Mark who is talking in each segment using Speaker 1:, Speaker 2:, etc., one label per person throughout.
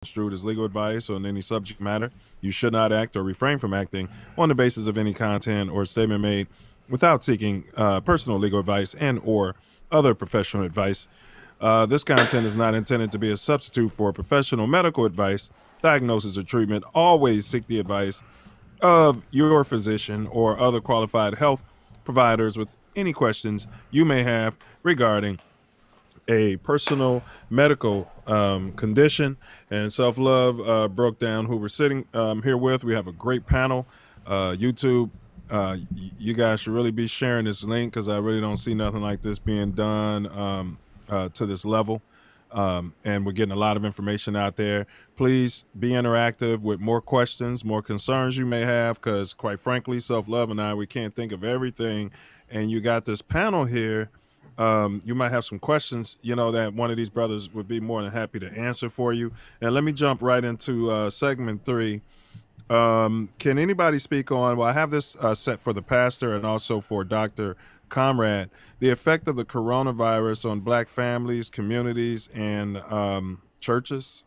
Speaker 1: construed as legal advice on any subject matter. You should not act or refrain from acting on the basis of any content or statement made without seeking personal legal advice and or other professional advice. This content is not intended to be a substitute for professional medical advice, diagnosis, or treatment. Always seek the advice of your physician or other qualified health providers with any questions you may have regarding a personal medical condition. And Self Love broke down who we're sitting here with. We have a great panel. YouTube, you guys should really be sharing this link because I really don't see nothing like this being done to this level. And we're getting a lot of information out there. Please be interactive with more questions, more concerns you may have, because quite frankly, Self Love and I, we can't think of everything. And you got this panel here. You might have some questions, that one of these brothers would be more than happy to answer for you. And let me jump right into segment 3. Can anybody speak on, well, I have this set for the pastor and also for Dr. Conrad, the effect of the coronavirus on Black families, communities, and churches?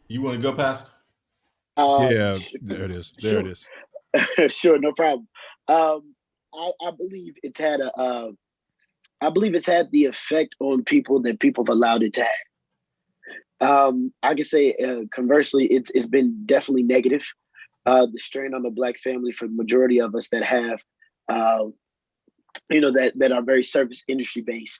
Speaker 2: You want to go, Pastor?
Speaker 1: Yeah, there it is. There it is.
Speaker 3: Sure, no problem. I believe it's had the effect on people that people have allowed it to have. I can say conversely, it's been definitely negative. The strain on the Black family for the majority of us that have, that are very service industry based.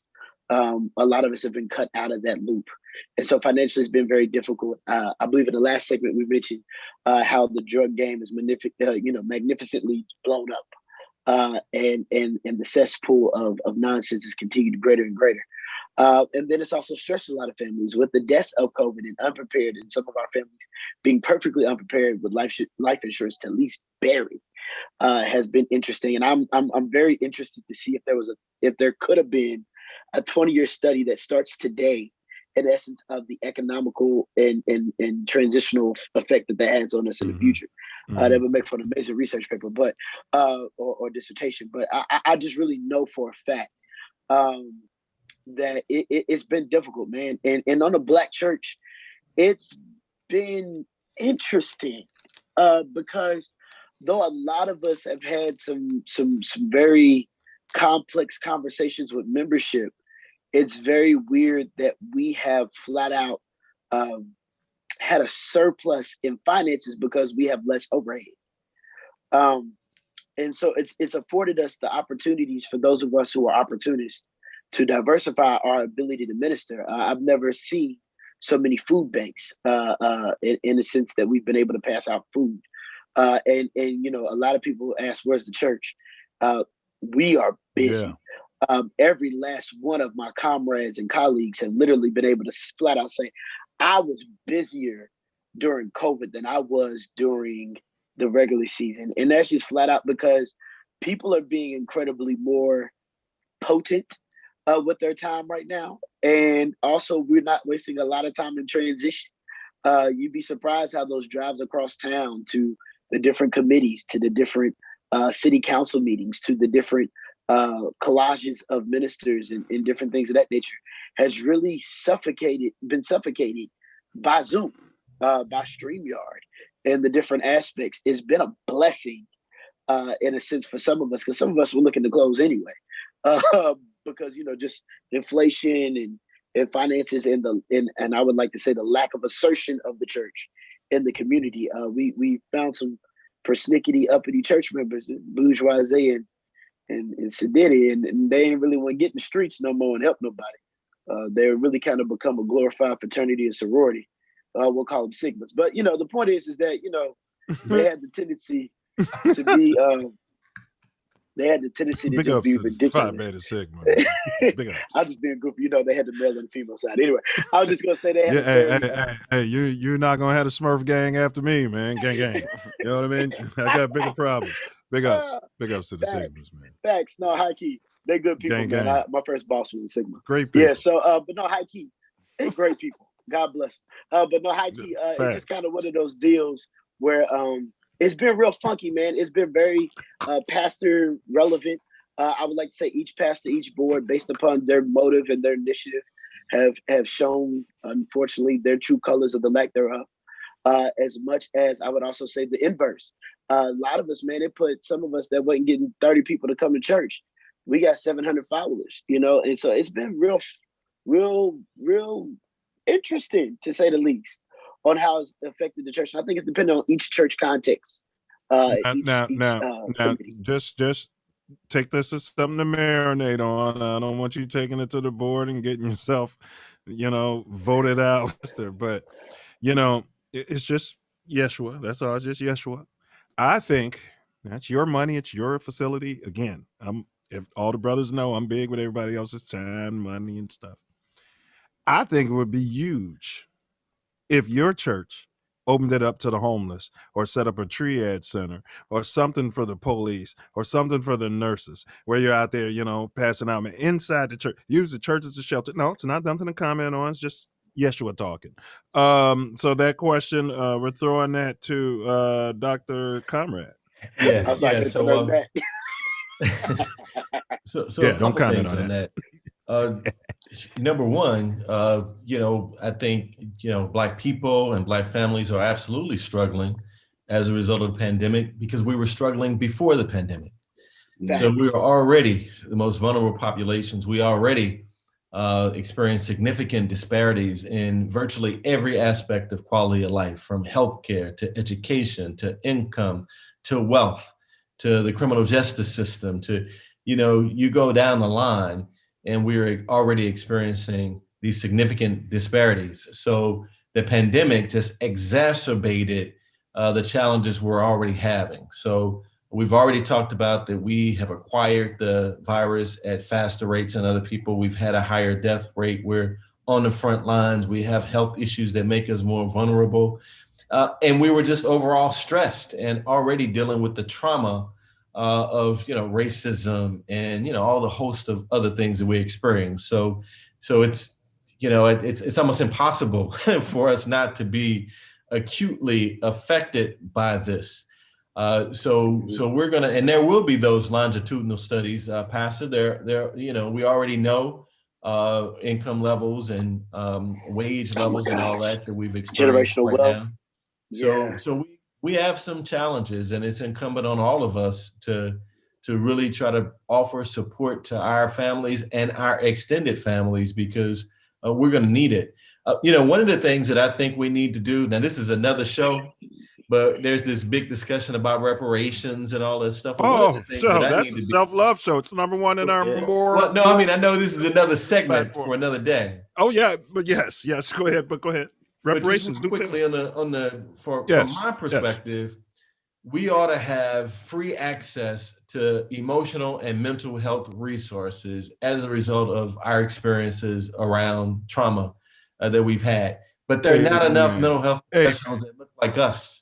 Speaker 3: A lot of us have been cut out of that loop. And so financially, it's been very difficult. I believe in the last segment we mentioned how the drug game is magnificently blown up, and the cesspool of nonsense has continued greater and greater. And then it's also stressed a lot of families with the death of COVID and unprepared, and some of our families being perfectly unprepared with life insurance to at least bury has been interesting. And I'm very interested to see if there could have been a 20-year study that starts today, in essence, of the economical and transitional effect that has on us in the future. That would make for an amazing research paper, but or dissertation. But I just really know for a fact that it's been difficult, man. And on the Black church, it's been interesting because though a lot of us have had some very complex conversations with membership, it's very weird that we have flat out had a surplus in finances because we have less overhead. And so it's afforded us the opportunities for those of us who are opportunists to diversify our ability to minister. I've never seen so many food banks in the sense that we've been able to pass out food. And a lot of people ask, where's the church? We are busy.
Speaker 1: Yeah.
Speaker 3: Every last one of my comrades and colleagues have literally been able to flat out say, I was busier during COVID than I was during the regular season. And that's just flat out because people are being incredibly more potent with their time right now. And also, we're not wasting a lot of time in transition. You'd be surprised how those drives across town to the different committees, to the different city council meetings, to the different collages of ministers and different things of that nature has really been suffocated by Zoom, by StreamYard, and the different aspects. It's been a blessing in a sense for some of us, because some of us were looking to close anyway, because just inflation and finances and I would like to say the lack of assertion of the church in the community. We found some persnickety uppity church members, bourgeoisie and sedity, and they ain't really want to get in the streets no more and help nobody. They're really kind of become a glorified fraternity and sorority. We'll call them sigmas. But the point is that they had the tendency to be
Speaker 1: Big
Speaker 3: just
Speaker 1: ups
Speaker 3: be
Speaker 1: to
Speaker 3: ridiculous.
Speaker 1: Phi Beta Sigma. Big ups.
Speaker 3: I'm just being goofy. They had the male and the female side. Anyway, I was just gonna say they had.
Speaker 1: Hey, you're not gonna have the Smurf gang after me, man. Gang. You know what I mean? I got bigger problems. Big ups to the Sigmas, man.
Speaker 3: Facts. No, high key. They're good people, man. My first boss was a Sigma.
Speaker 1: Great people.
Speaker 3: Yeah. So, but no, high key. They're great people. God bless them. But no, high key. It's just kind of one of those deals where it's been real funky, man. It's been very pastor relevant. I would like to say each pastor, each board, based upon their motive and their initiative, have shown, unfortunately, their true colors of the lack thereof. As much as I would also say the inverse. A lot of us, man, it put some of us that wasn't getting 30 people to come to church. We got 700 followers, and so it's been real interesting, to say the least, on how it's affected the church. And I think it's dependent on each church context.
Speaker 1: Now, just take this as something to marinate on. I don't want you taking it to the board and getting yourself, voted out. But, it's just Yeshua. That's all. It's just Yeshua. I think that's your money. It's your facility. Again, if all the brothers know, I'm big with everybody else's time, money, and stuff. I think it would be huge if your church opened it up to the homeless, or set up a triad center, or something for the police, or something for the nurses, where you're out there, passing out inside the church. Use the church as a shelter. No, it's not something to comment on. It's just Yeshua talking. So that question, we're throwing that to Dr. Conrad.
Speaker 2: Yeah. So
Speaker 1: yeah, don't comment on
Speaker 2: that. Number one, I think, Black people and Black families are absolutely struggling as a result of the pandemic, because we were struggling before the pandemic. Thanks. So we are already the most vulnerable populations. We already experience significant disparities in virtually every aspect of quality of life, from healthcare to education to income to wealth to the criminal justice system to, you go down the line. And we're already experiencing these significant disparities. So the pandemic just exacerbated the challenges we're already having. So we've already talked about that we have acquired the virus at faster rates than other people. We've had a higher death rate. We're on the front lines. We have health issues that make us more vulnerable. And we were just overall stressed and already dealing with the trauma of racism and all the host of other things that we experience. So it's it's almost impossible for us not to be acutely affected by this. So we're gonna, and there will be those longitudinal studies, Pastor. There we already know income levels and wage levels and all that we've experienced
Speaker 3: generational
Speaker 2: right
Speaker 3: wealth.
Speaker 2: now. So we have some challenges, and it's incumbent on all of us to really try to offer support to our families and our extended families, because we're going to need it. One of the things that I think we need to do, now this is another show, but there's this big discussion about reparations and all that stuff.
Speaker 1: So that's the Self Luv Show. It's number one in our more.
Speaker 2: Well, no, I mean, I know this is another segment for another day.
Speaker 1: Oh yeah, but yes, go ahead. Reparations.
Speaker 2: But just quickly from my perspective, we ought to have free access to emotional and mental health resources as a result of our experiences around trauma that we've had. But there are not enough mental health professionals that look like us.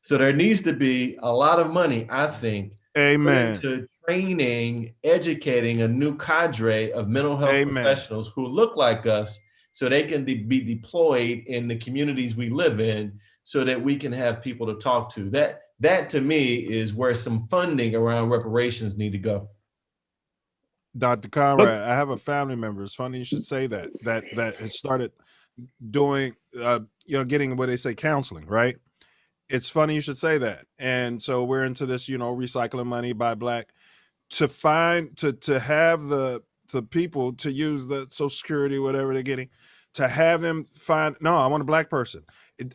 Speaker 2: So there needs to be a lot of money, I think, to training, educating a new cadre of mental health professionals who look like us, so they can be deployed in the communities we live in, so that we can have people to talk to. That to me is where some funding around reparations need to go.
Speaker 1: Dr. Conrad, I have a family member. It's funny you should say that has started doing, getting what they say, counseling, right? It's funny you should say that. And so we're into this, recycling money by Black to find, to have the people to use the Social Security, whatever they're getting, to have them find, no, I want a Black person.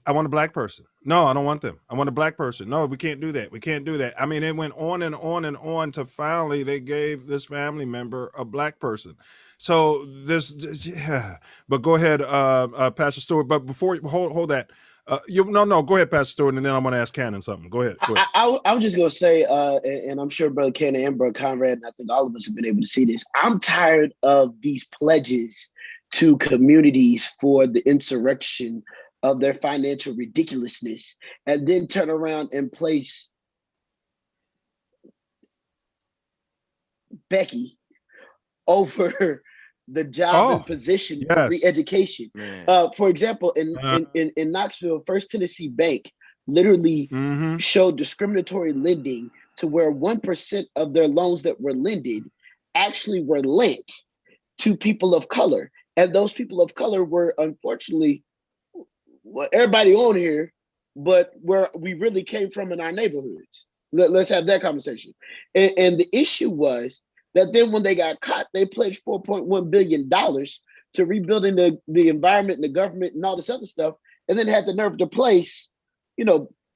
Speaker 1: I want a Black person. No, I don't want them. I want a Black person. No, we can't do that. We can't do that. I mean, it went on and on and on to finally they gave this family member a Black person. So but go ahead, Pastor Stewart. But before, hold that. Go ahead, Pastor Stewart, and then I'm going to ask Cannon something. Go ahead.
Speaker 3: I was just going to say, and I'm sure Brother Cannon and Brother Conrad, and I think all of us have been able to see this, I'm tired of these pledges to communities for the insurrection of their financial ridiculousness, and then turn around and place Becky over the job and position of re-education. For example, in Knoxville, First Tennessee Bank literally showed discriminatory lending to where 1% of their loans that were lended actually were lent to people of color. And those people of color were, unfortunately, everybody on here, but where we really came from in our neighborhoods. Let's have that conversation. And the issue was that then when they got caught, they pledged $4.1 billion to rebuilding the environment and the government and all this other stuff, and then had the nerve to place,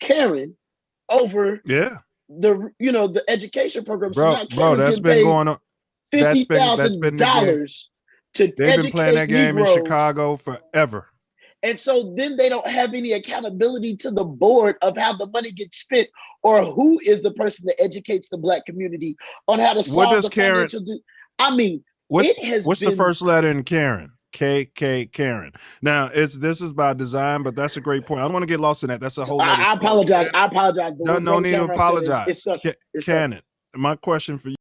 Speaker 3: Karen over the education program.
Speaker 1: Bro, that's been going on.
Speaker 3: $50,000 to
Speaker 1: they've been playing that game in Chicago forever.
Speaker 3: And so then they don't have any accountability to the board of how the money gets spent, or who is the person that educates the Black community on how to solve the financial. I mean,
Speaker 1: what's the first letter in Karen? Karen. Now this is by design, but that's a great point. I don't want to get lost in that. That's a whole.
Speaker 3: I apologize.
Speaker 1: No need to apologize. Karen, my question for you.